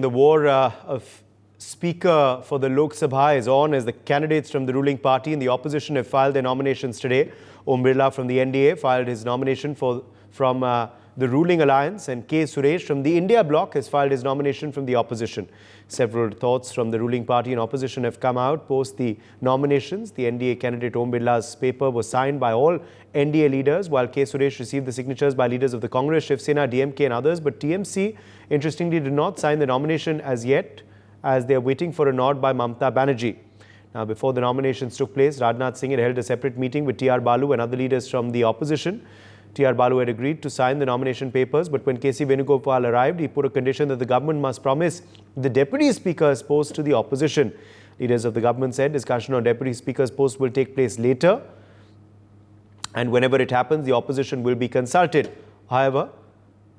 the war of Speaker for the Lok Sabha is on as the candidates from the ruling party and the opposition have filed their nominations today. Om Birla from the NDA filed his nomination from the ruling alliance, and K. Suresh from the India bloc has filed his nomination from the opposition. Several thoughts from the ruling party and opposition have come out post the nominations. The NDA candidate Om Birla's paper was signed by all NDA leaders, while K. Suresh received the signatures by leaders of the Congress, Shiv Sena, DMK and others. But TMC, interestingly, did not sign the nomination as yet, as they are waiting for a nod by Mamata Banerjee. Now, before the nominations took place, Rajnath Singh had held a separate meeting with T.R. Balu and other leaders from the opposition. T.R. Balu had agreed to sign the nomination papers, but when K.C. Venugopal arrived, he put a condition that the government must promise the Deputy Speaker's post to the opposition. Leaders of the government said discussion on Deputy Speaker's post will take place later, and whenever it happens, the opposition will be consulted. However,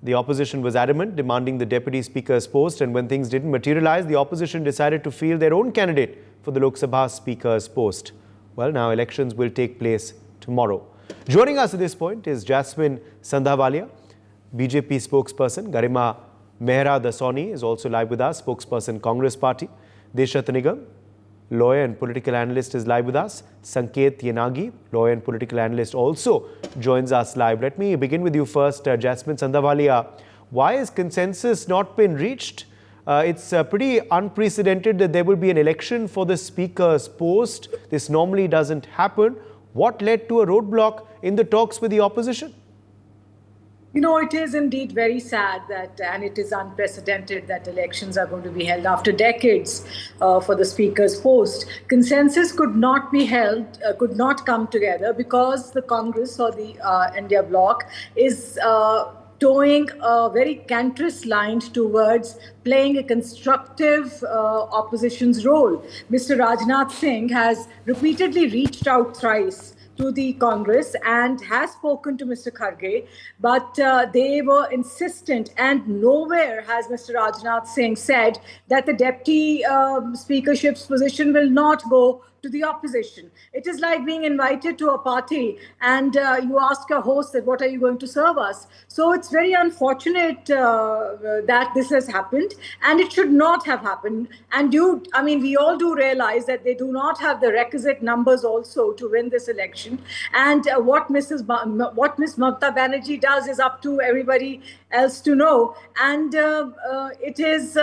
the opposition was adamant, demanding the Deputy Speaker's post, and when things didn't materialize, the opposition decided to field their own candidate for the Lok Sabha Speaker's post. Well, now elections will take place tomorrow. Joining us at this point is Jasmine Sandhavalia, BJP spokesperson. Garima Mehra Dasoni is also live with us, spokesperson Congress Party. Deshat Nigam, lawyer and political analyst, is live with us. Sanket Yanagi, lawyer and political analyst, also joins us live. Let me begin with you first, Jasmine Sandhavalia. Why has consensus not been reached? It's pretty unprecedented that there will be an election for the Speaker's post. This normally doesn't happen. What led to a roadblock in the talks with the opposition? You know, it is indeed very sad that, and it is unprecedented that elections are going to be held after decades for the Speaker's post. Consensus could not be held, could not come together because the Congress or the India bloc is towing a very cantankerous line towards playing a constructive opposition's role. Mr. Rajnath Singh has repeatedly reached out thrice to the Congress and has spoken to Mr. Kharge, but they were insistent, and nowhere has Mr. Rajnath Singh said that the deputy speakership's position will not go to the opposition. It is like being invited to a party and you ask your host that what are you going to serve us? So it's very unfortunate that this has happened, and it should not have happened. And we all do realize that they do not have the requisite numbers also to win this election. And what Miss Mamata Banerjee does is up to everybody else to know. And it is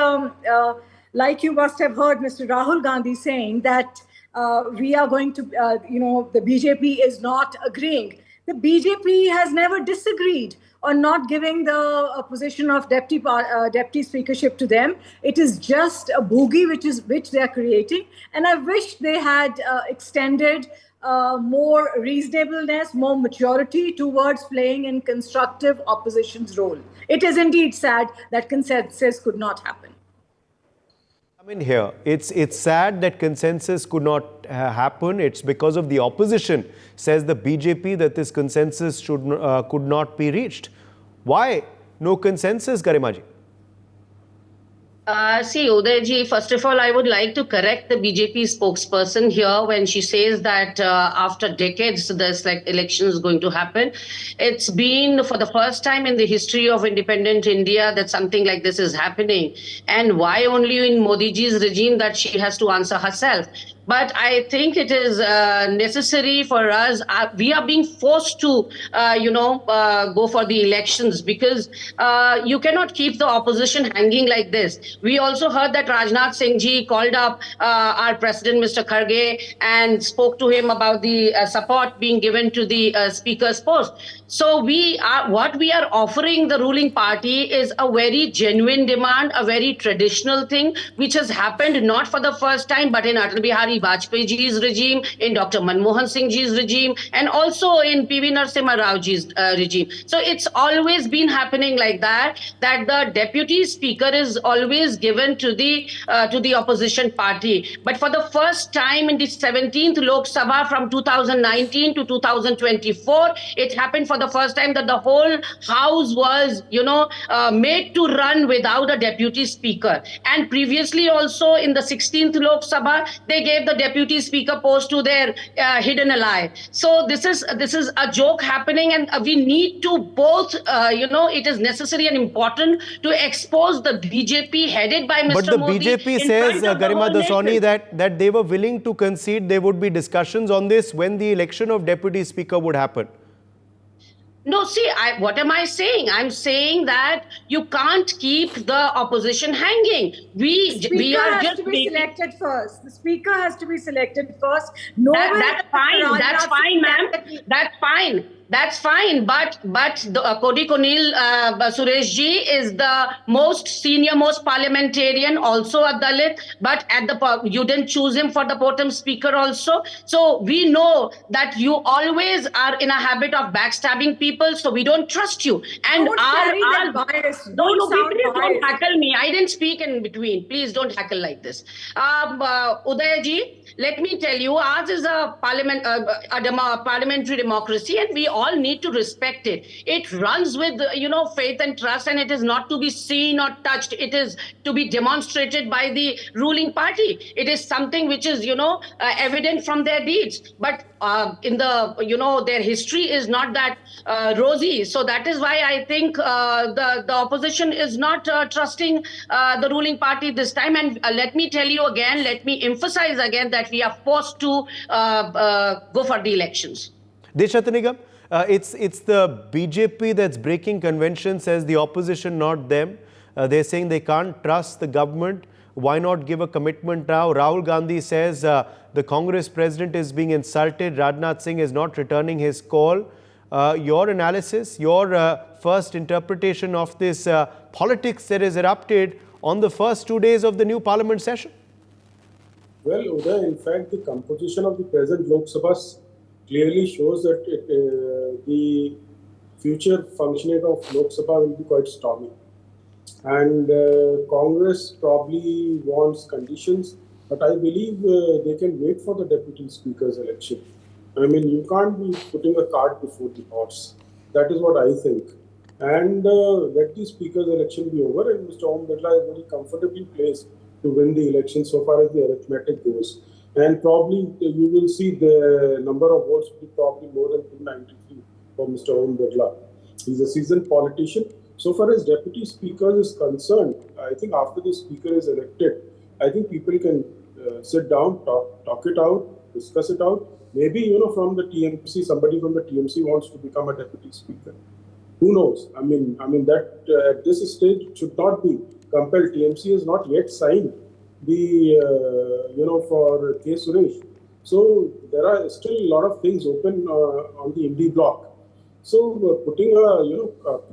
like you must have heard Mr. Rahul Gandhi saying that we are going to, the BJP is not agreeing. The BJP has never disagreed on not giving the position of deputy speakership to them. It is just a boogie which they are creating. And I wish they had extended more reasonableness, more maturity towards playing in constructive opposition's role. It is indeed sad that consensus could not happen. Here, it's sad that consensus could not happen. It's because of the opposition, says the BJP, that this consensus could not be reached. Why no consensus, Garimaji? See, Udayji, first of all, I would like to correct the BJP spokesperson here when she says that after decades, this election is going to happen. It's been for the first time in the history of independent India that something like this is happening. And why only in Modi ji's regime that she has to answer herself? But I think it is necessary for us. We are being forced to, go for the elections because you cannot keep the opposition hanging like this. We also heard that Rajnath Singh ji called up our president, Mr. Kharge, and spoke to him about the support being given to the speaker's post. So what we are offering the ruling party is a very genuine demand, a very traditional thing, which has happened not for the first time, but in Atal Bihari Vajpayee ji's regime, in Dr. Manmohan Singh ji's regime, and also in P.V. Narasimha Rao ji's regime. So it's always been happening like that the deputy speaker is always given to the opposition party. But for the first time in the 17th Lok Sabha from 2019 to 2024, it happened for the first time that the whole house was, made to run without a deputy speaker. And previously also in the 16th Lok Sabha, they gave the deputy speaker post to their hidden ally. So this is a joke happening, and we need to both, it is necessary and important to expose the BJP headed by Mr. But the Modi BJP in says, front of the Garima whole Dasoni, nation. that they were willing to concede there would be discussions on this when the election of deputy speaker would happen. No, see, what am I saying? I'm saying that you can't keep the opposition hanging. We are has just to be making, selected first. The speaker has to be selected first. Nowhere that's fine. That's fine, ma'am. That's fine. That's fine. But Kodi Konil Suresh ji is the most senior, most parliamentarian, also a Dalit. But you didn't choose him for the bottom speaker also. So we know that you always are in a habit of backstabbing people. So we don't trust you. And Don't carry that bias. Please don't hackle me. I didn't speak in between. Please don't hackle like this. Uday ji, let me tell you, ours is a parliamentary democracy, and we all need to respect it. It runs with, faith and trust, and it is not to be seen or touched. It is to be demonstrated by the ruling party. It is something which is, evident from their deeds. But in the, their history is not that rosy. So that is why I think the opposition is not trusting the ruling party this time. And let me tell you again, let me emphasize again that we are forced to go for the elections. Deshatanigam, it's the BJP that's breaking convention, says the opposition, not them. They're saying they can't trust the government. Why not give a commitment now? Rahul Gandhi says the Congress president is being insulted. Rajnath Singh is not returning his call. Your analysis, your first interpretation of this politics that has erupted on the first 2 days of the new parliament session? Well, Uday, in fact, the composition of the present Lok Sabha clearly shows that the future functioning of Lok Sabha will be quite stormy. And Congress probably wants conditions, but I believe they can wait for the deputy speaker's election. I mean, you can't be putting a cart before the horse. That is what I think. And let the speaker's election be over, and Mr. Om Birla is very comfortably placed to win the election so far as the arithmetic goes. And probably you will see the number of votes will be probably more than 293 for Mr. Om Birla. He's a seasoned politician. So far as deputy speaker is concerned, I think after the speaker is elected, I think people can sit down, talk it out, discuss it out. Maybe, from the TMC, somebody from the TMC wants to become a deputy speaker. Who knows? I mean that at this stage should not be compelled. TMC has not yet signed the, for K. Suresh. So there are still a lot of things open on the Indie block. So putting a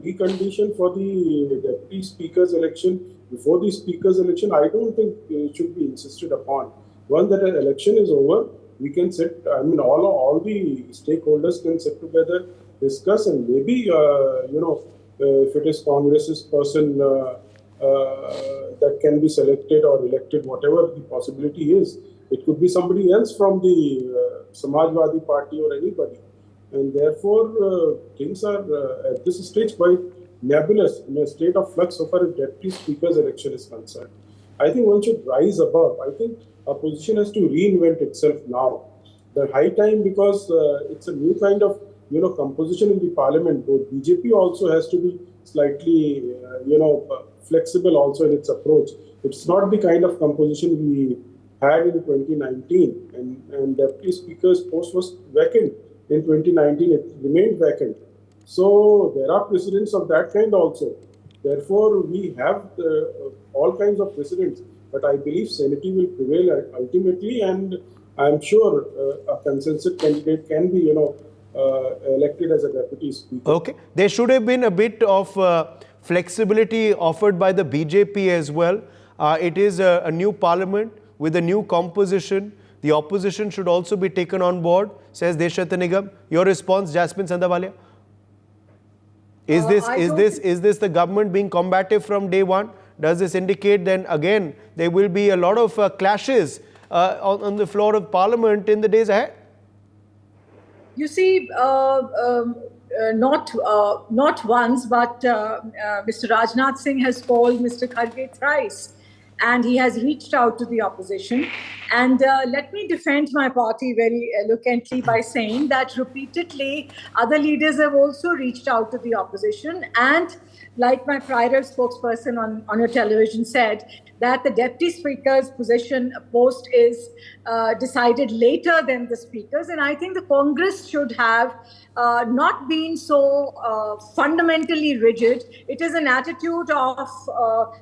precondition for the deputy speaker's election before the speaker's election, I don't think it should be insisted upon. Once that an election is over, we can sit. I mean, all the stakeholders can sit together, discuss, and maybe if it is Congress's person that can be selected or elected, whatever the possibility is, it could be somebody else from the Samajwadi Party or anybody. And therefore, things are at this stage quite nebulous, in a state of flux so far as deputy speaker's election is concerned. I think one should rise above. I think opposition has to reinvent itself now. The high time, because it's a new kind of composition in the parliament. Both BJP also has to be slightly flexible also in its approach. It's not the kind of composition we had in 2019, and deputy speaker's post was vacant. In 2019, it remained vacant. So there are precedents of that kind also. Therefore, we have all kinds of precedents. But I believe sanity will prevail ultimately, and I'm sure a consensus candidate can be, elected as a deputy speaker. Okay. There should have been a bit of flexibility offered by the BJP as well. It is a new parliament with a new composition. The opposition should also be taken on board, says Deshatanigam. Your response, Jasmine Sandhawalia? Is this the government being combative from day one? Does this indicate then again there will be a lot of clashes on the floor of Parliament in the days ahead? You see, not once, but Mr. Rajnath Singh has called Mr. Kharge thrice, and he has reached out to the opposition. And let me defend my party very eloquently by saying that repeatedly other leaders have also reached out to the opposition. And like my prior spokesperson on your television said, that the deputy speaker's post is decided later than the speaker's. And I think the Congress should have not been so fundamentally rigid. It is an attitude of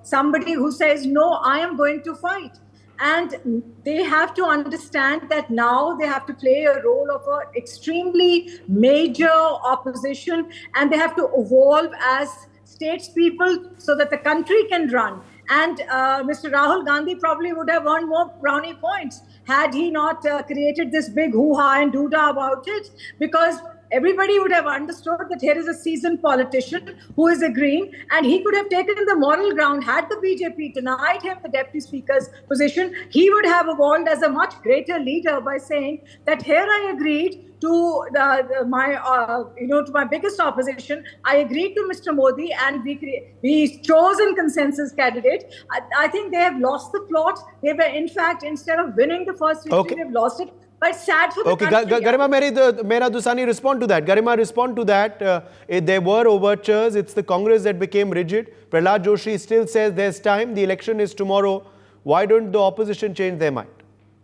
somebody who says, no, I am going to fight. And they have to understand that now they have to play a role of an extremely major opposition, and they have to evolve as statespeople so that the country can run. And Mr. Rahul Gandhi probably would have earned more brownie points had he not created this big hoo-ha and doo-dah about it, because everybody would have understood that here is a seasoned politician who is agreeing, and he could have taken the moral ground. Had the BJP denied him the deputy speaker's position, he would have evolved as a much greater leader by saying that here I agreed to my biggest opposition. I agreed to Mr. Modi, and we chose a consensus candidate. I think they have lost the plot. They were, in fact, instead of winning the first victory, they've lost it. But sad for the country. Garima, Mera Dusani, respond to that. Garima, respond to that. There were overtures. It's the Congress that became rigid. Prahlad Joshi still says there's time. The election is tomorrow. Why don't the opposition change their mind?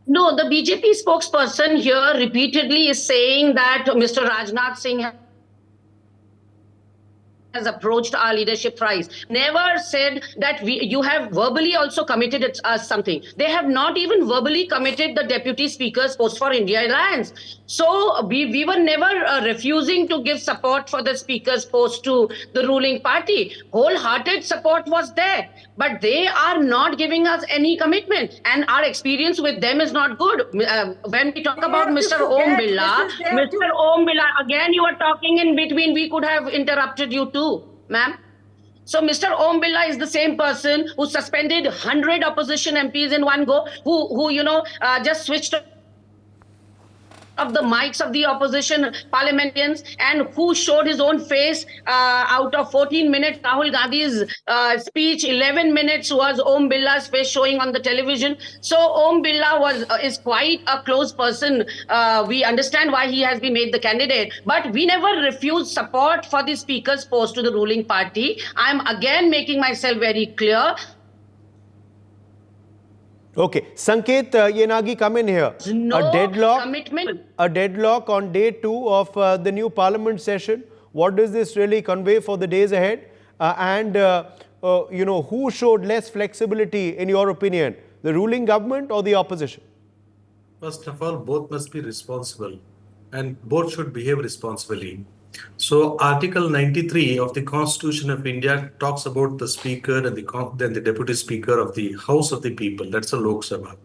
No, the BJP spokesperson here repeatedly is saying that Mr. Rajnath Singh has approached our leadership thrice. Never said that you have verbally also committed us something. They have not even verbally committed the deputy speaker's post for India Alliance. So we were never refusing to give support for the speaker's post to the ruling party. Wholehearted support was there, but they are not giving us any commitment, and our experience with them is not good. When we talk about Mr. Om Birla, again you are talking in between. We could have interrupted you too, ma'am. So Mr. Om Birla is the same person who suspended 100 opposition MPs in one go, who just switched of the mics of the opposition parliamentarians, and who showed his own face out of 14 minutes. Rahul Gandhi's speech, 11 minutes was Om Birla's face showing on the television. So Om Birla is quite a close person. We understand why he has been made the candidate, but we never refused support for the speaker's post to the ruling party. I'm again making myself very clear. Okay, Sanket Yenagi, come in here. No commitment. A deadlock on day 2 of the new parliament session. What does this really convey for the days ahead? Who showed less flexibility, in your opinion, the ruling government or the opposition? First of all, both must be responsible, and both should behave responsibly. So Article 93 of the Constitution of India talks about the Speaker and then the Deputy Speaker of the House of the People. That's the Lok Sabha.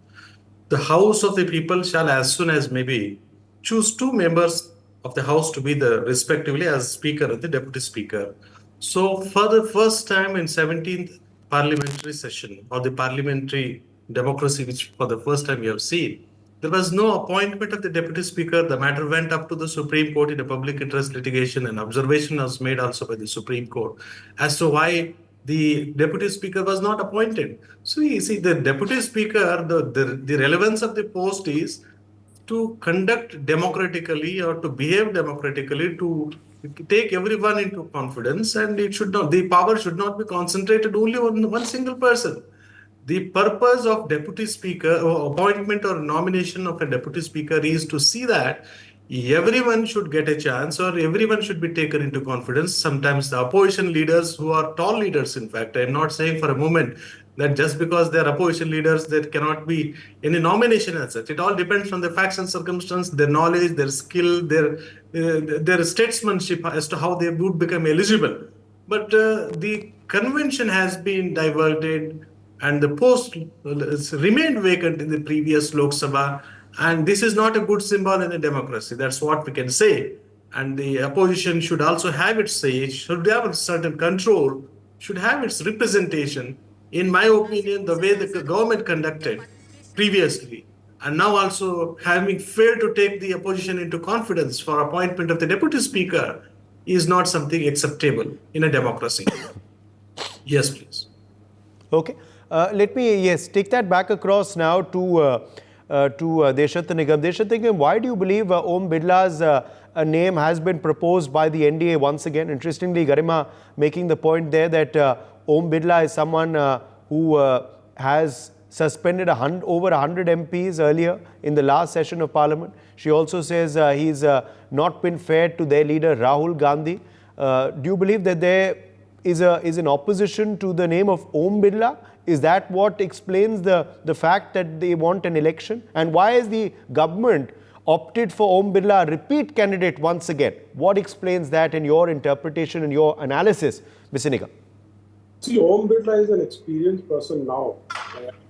The House of the People shall, as soon as maybe, choose 2 members of the House to be the respectively as Speaker and the Deputy Speaker. So for the first time in 17th parliamentary session, or the parliamentary democracy, which for the first time we have seen, there was no appointment of the Deputy Speaker. The matter went up to the Supreme Court in a public interest litigation, and observation was made also by the Supreme Court as to why the Deputy Speaker was not appointed. So you see, the Deputy Speaker, the relevance of the post is to conduct democratically or to behave democratically, to take everyone into confidence, and the power should not be concentrated only on one single person. The purpose of Deputy Speaker or appointment or nomination of a Deputy Speaker is to see that everyone should get a chance, or everyone should be taken into confidence. Sometimes the opposition leaders, who are tall leaders, in fact, I'm not saying for a moment that just because they're opposition leaders, there cannot be any nomination as such. It all depends on the facts and circumstances, their knowledge, their skill, their statesmanship as to how they would become eligible. But the convention has been diverted, and the post remained vacant in the previous Lok Sabha. And this is not a good symbol in a democracy. That's what we can say. And the opposition should also have its say, should have a certain control, should have its representation. In my opinion, the way the government conducted previously, and now also having failed to take the opposition into confidence for appointment of the Deputy Speaker, is not something acceptable in a democracy. Yes, please. Okay. Let me, take that back across now to Deshat Nigam. Deshat Nigam, why do you believe Om Birla's name has been proposed by the NDA once again? Interestingly, Garima making the point there that Om Birla is someone who has suspended over 100 MPs earlier in the last session of Parliament. She also says he's not been fair to their leader Rahul Gandhi. Do you believe that there is an opposition to the name of Om Birla? Is that what explains the fact that they want an election? And why has the government opted for Om Birla, a repeat candidate once again? What explains that in your interpretation and your analysis, Mr. Nigam? See, Om Birla is an experienced person now,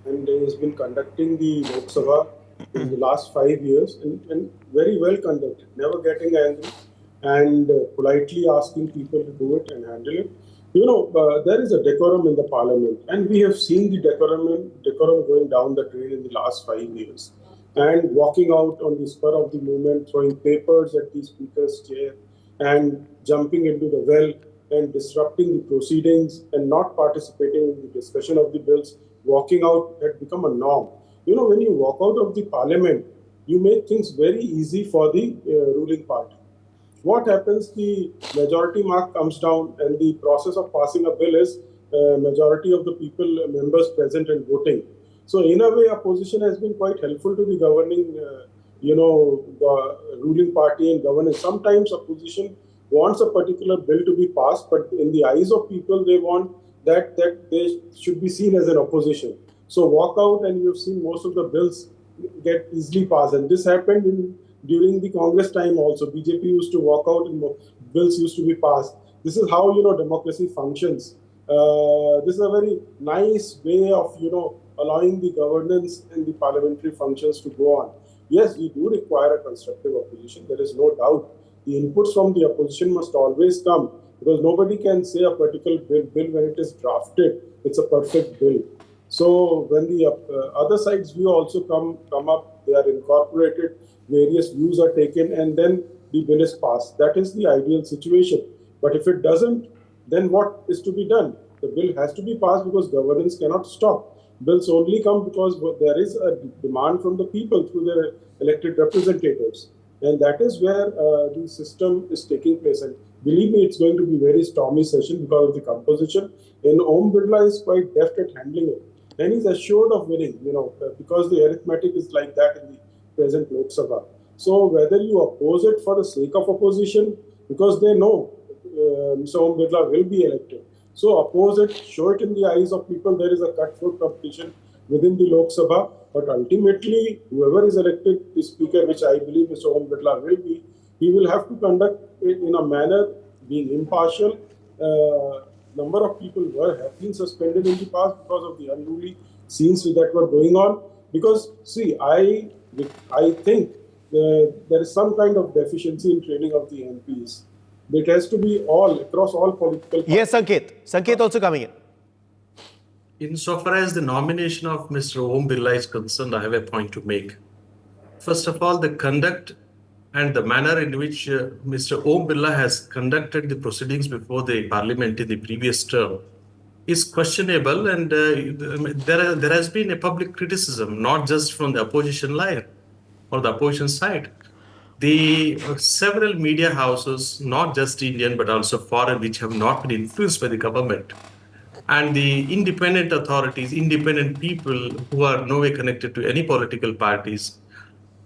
and he has been conducting the Lok Sabha in the last 5 years and very well conducted, never getting angry and politely asking people to do it and handle it. There is a decorum in the parliament, and we have seen the decorum going down the drain in the last 5 years. And walking out on the spur of the moment, throwing papers at the speaker's chair, and jumping into the well and disrupting the proceedings and not participating in the discussion of the bills, walking out had become a norm. When you walk out of the parliament, you make things very easy for the ruling party. What happens? The majority mark comes down, and the process of passing a bill is majority of the people, members present and voting. So in a way, opposition has been quite helpful to the governing, the ruling party and governance. Sometimes opposition wants a particular bill to be passed, but in the eyes of people, they want that they should be seen as an opposition. So walk out, and you've seen most of the bills get easily passed. And this happened during the Congress time also. BJP used to walk out and bills used to be passed. This is how, democracy functions. This is a very nice way of, allowing the governance and the parliamentary functions to go on. Yes, we do require a constructive opposition. There is no doubt. The inputs from the opposition must always come, because nobody can say a particular bill when it is drafted, it's a perfect bill. So when the other side's view also come up, they are incorporated, various views are taken, and then the bill is passed. That is the ideal situation. But if it doesn't, then what is to be done? The bill has to be passed, because governance cannot stop. Bills only come because there is a demand from the people through their elected representatives. And that is where the system is taking place. And believe me, it's going to be a very stormy session because of the composition. And Om Birla is quite deft at handling it. And he's assured of winning, because the arithmetic is like that in the present Lok Sabha. So whether you oppose it for the sake of opposition, because they know Mr. Om Birla will be elected. So oppose it, show it in the eyes of people. There is a cutthroat competition within the Lok Sabha. But ultimately, whoever is elected the speaker, which I believe Mr. Om Birla will be, he will have to conduct it in a manner being impartial. Number of people have been suspended in the past because of the unruly scenes that were going on. Because, see, I think there is some kind of deficiency in training of the MPs. It has to be across all political parties. Yes, Sanket. Sanket also coming in. Insofar as the nomination of Mr. Om Birla is concerned, I have a point to make. First of all, the conduct and the manner in which Mr. Om Birla has conducted the proceedings before the parliament in the previous term is questionable, and there has been a public criticism, not just from the opposition line or the opposition side. The several media houses, not just Indian but also foreign, which have not been influenced by the government, and the independent authorities, independent people who are no way connected to any political parties,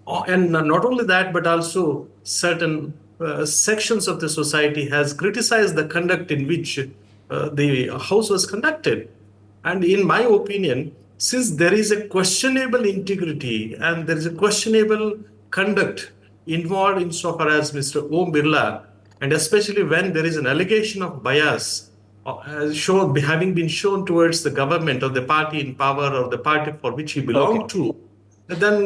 and not only that, but also certain sections of the society has criticized the conduct in which the house was conducted. And in my opinion, since there is a questionable integrity and there is a questionable conduct involved insofar as Mr. Om Birla, and especially when there is an allegation of bias having been shown towards the government or the party in power or the party for which he belonged to, then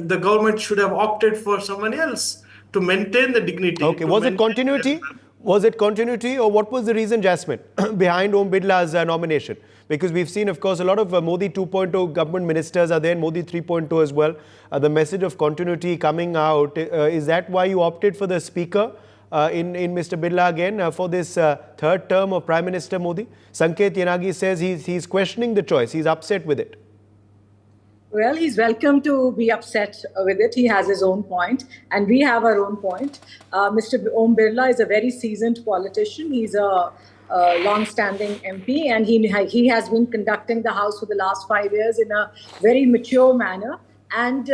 the government should have opted for someone else to maintain the dignity. Okay, was it continuity? Was it continuity, or what was the reason, Jasmine, behind Om Birla's nomination? Because we've seen, of course, a lot of Modi 2.0 government ministers are there, and Modi 3.0 as well. The message of continuity coming out, is that why you opted for the speaker in Mr. Birla again for this third term of Prime Minister Modi? Sanket Yanagi says he's questioning the choice. He's upset with it. Well, he's welcome to be upset with it. He has his own point, and we have our own point. Mr. Om Birla is a very seasoned politician. He's a long-standing MP, and he has been conducting the House for the last 5 years in a very mature manner. And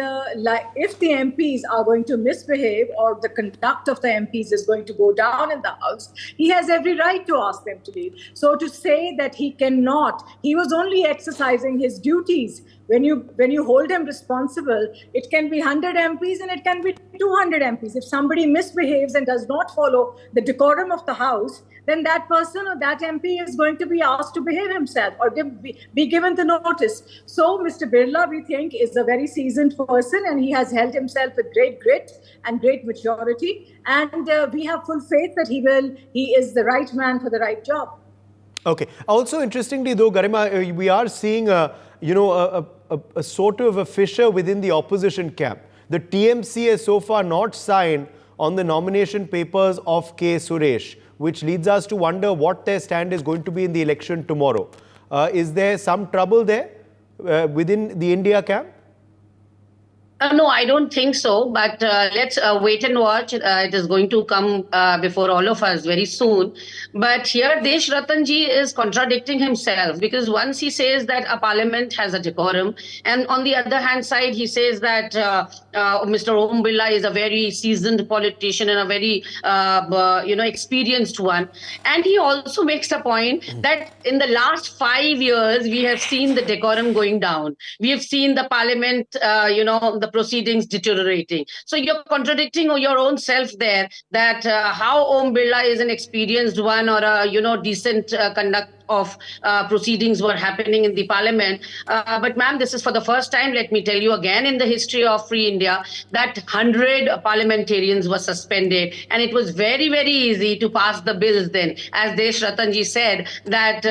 if the MPs are going to misbehave or the conduct of the MPs is going to go down in the House, he has every right to ask them to leave. So to say that he cannot, he was only exercising his duties. When you hold him responsible, it can be 100 MPs and it can be 200 MPs. If somebody misbehaves and does not follow the decorum of the House, then that person or that MP is going to be asked to behave himself or be given the notice. So Mr. Birla, we think, is a very seasoned person, and he has held himself with great grit and great maturity. And we have full faith that he is the right man for the right job. Okay. Also, interestingly, though, Garima, we are seeing a sort of a fissure within the opposition camp. The TMC has so far not signed on the nomination papers of K. Suresh, which leads us to wonder what their stand is going to be in the election tomorrow. Is there some trouble there within the India camp? No, I don't think so. But let's wait and watch. It is going to come before all of us very soon. But here, Desh Ratanji is contradicting himself, because once he says that a parliament has a decorum, and on the other hand side, he says that Mr. Om Birla is a very seasoned politician and a very experienced one. And he also makes a point that in the last 5 years, we have seen the decorum going down. We have seen the parliament, the proceedings deteriorating. So you're contradicting your own self there, that how Om Birla is an experienced one or a decent conduct of proceedings were happening in the parliament. But ma'am, this is for the first time, let me tell you again, in the history of Free India, that 100 parliamentarians were suspended. And it was very, very easy to pass the bills then. As Desh Ratanji said, that,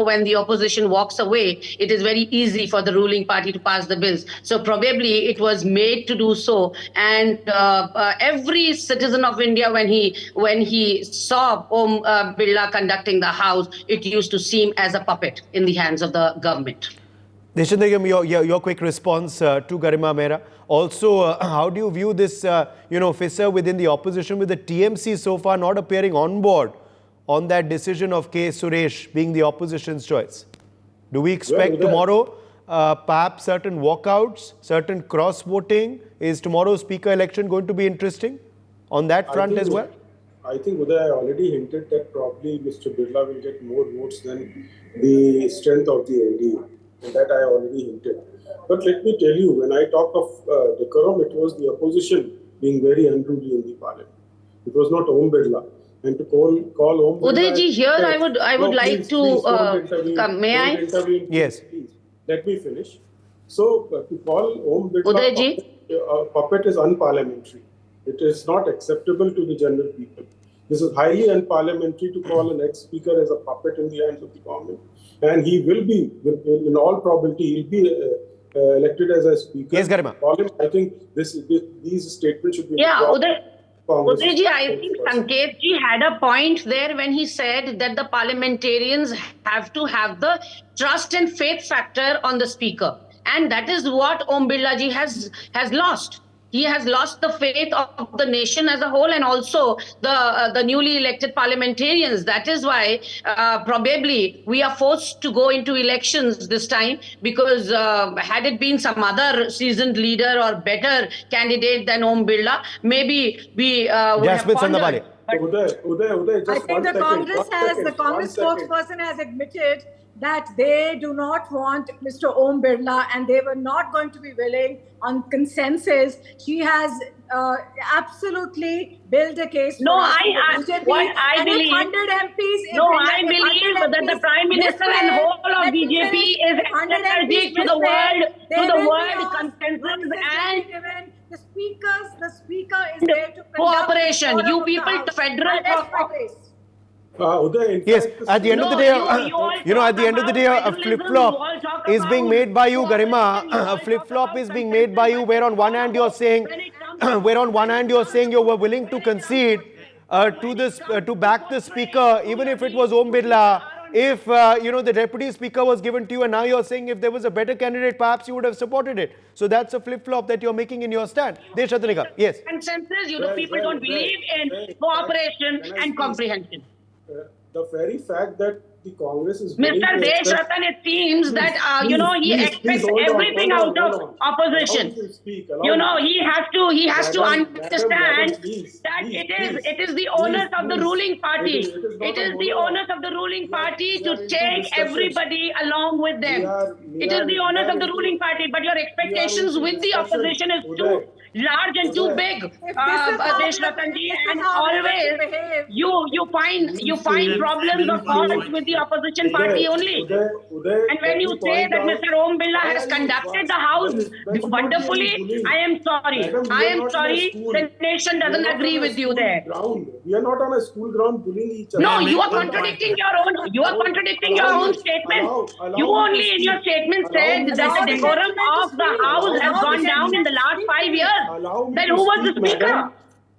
when the opposition walks away, it is very easy for the ruling party to pass the bills. So probably it was made to do so. And every citizen of India, when he saw Om Birla conducting the House, it used to seem as a puppet in the hands of the government. Deshandagam, your quick response to Garima Mehra. Also, how do you view this, fissure within the opposition, with the TMC so far not appearing on board on that decision of K. Suresh being the opposition's choice? Do we expect tomorrow perhaps certain walkouts, certain cross-voting? Is tomorrow's speaker election going to be interesting on that front as well? I think Uday, I already hinted that probably Mr. Birla will get more votes than the strength of the NDA, and that I already hinted. But let me tell you, when I talk of decorum, it was the opposition being very unruly in the parliament. It was not Om Birla. And to call Om Birla... Udayji, here I would like to come. May I? Yes. Please, let me finish. So, to call Om Birla a puppet is unparliamentary. It is not acceptable to the general people. This is highly unparliamentary to call an ex-speaker as a puppet in the hands of the government. And he will be, in all probability, he'll be elected as a speaker. Yes, Garima. I think these statements should be... Yeah, Udayji, I think Sanketji had a point there when he said that the parliamentarians have to have the trust and faith factor on the speaker. And that is what Om Birla ji has lost. He has lost the faith of the nation as a whole, and also the newly elected parliamentarians. That is why probably we are forced to go into elections this time, because had it been some other seasoned leader or better candidate than Om Birla, maybe we would have pondered. Uday, I think the Congress spokesperson has admitted that they do not want Mr. Om Birla, and they were not going to be willing on consensus. She has absolutely built a case. No, I believe. 100 MPs. No, I believe that the Prime Minister and whole of BJP is allergic to the word consensus and the speaker is there to cooperation. You people, federal. Uday, yes, at the end of the day, at the end of the day, a flip-flop is being made by you, Garima. A flip-flop is being made by you, where on one hand you're saying, you were willing to concede to back the speaker, even if it was Om Birla. If the deputy speaker was given to you, and now you're saying if there was a better candidate, perhaps you would have supported it. So that's a flip-flop that you're making in your stand. Deshratnika, yes. Consensus, people don't believe in cooperation and comprehension. The very fact that the Congress is Mr. Deshratan, it seems that he expects everything out of opposition. He has to understand that it is the onus of the ruling party. It is the onus of the ruling party to take everybody along with them. It is the onus of the ruling party, but your expectations with the opposition is too large and too big, Deshratanji, and always you find problems or faults with the opposition party only. And when you say that Mr. Om Birla has conducted the House wonderfully, I am sorry. The nation doesn't agree with you there. We are not on a school ground bullying each other. No, you are contradicting your own statement. You only in your statement said that the decorum of the House has gone down in the last 5 years. Then who was the speaker?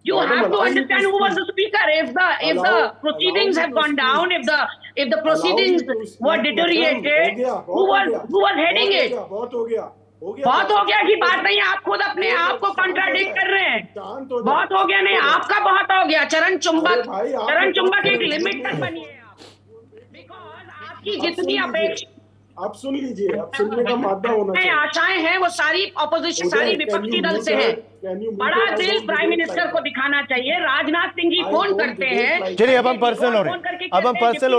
You have to understand who was the speaker. If the proceedings have gone down, if the proceedings were deteriorated, who was heading it? बहुत हो गया की बात नहीं, आप खुद अपने आप को कॉन्ट्राडिक्ट कर रहे हैं. बहुत हो गया नहीं, आपका बहुत हो गया. चरण चुंबक एक लिमिट तक बनिए आप. बिकॉज आपकी जितनी अपेक्षा आप सुन लीजिए, आप सुनने का मादा होना चाहिए. आशाएं हैं वो सारी ऑपोजिशन, सारी विपक्षी दल से है. बड़ा दिल प्राइम मिनिस्टर को दिखाना चाहिए. राजनाथ सिंह जी फोन करते हैं. चलिए अब हम पर्सनल हो रहे हैं. अब हम पर्सनल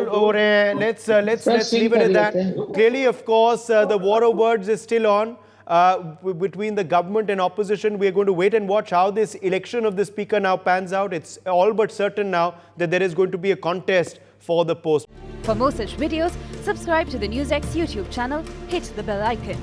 हो रहे हैं. Let's leave it at that. Clearly, of course, the war of words is still on between the government and opposition. We are going to wait and watch how this election of the speaker now pans out. It's all but certain now that there is going to be a contest for the post. For more such videos, subscribe to the NewsX YouTube channel, hit the bell icon.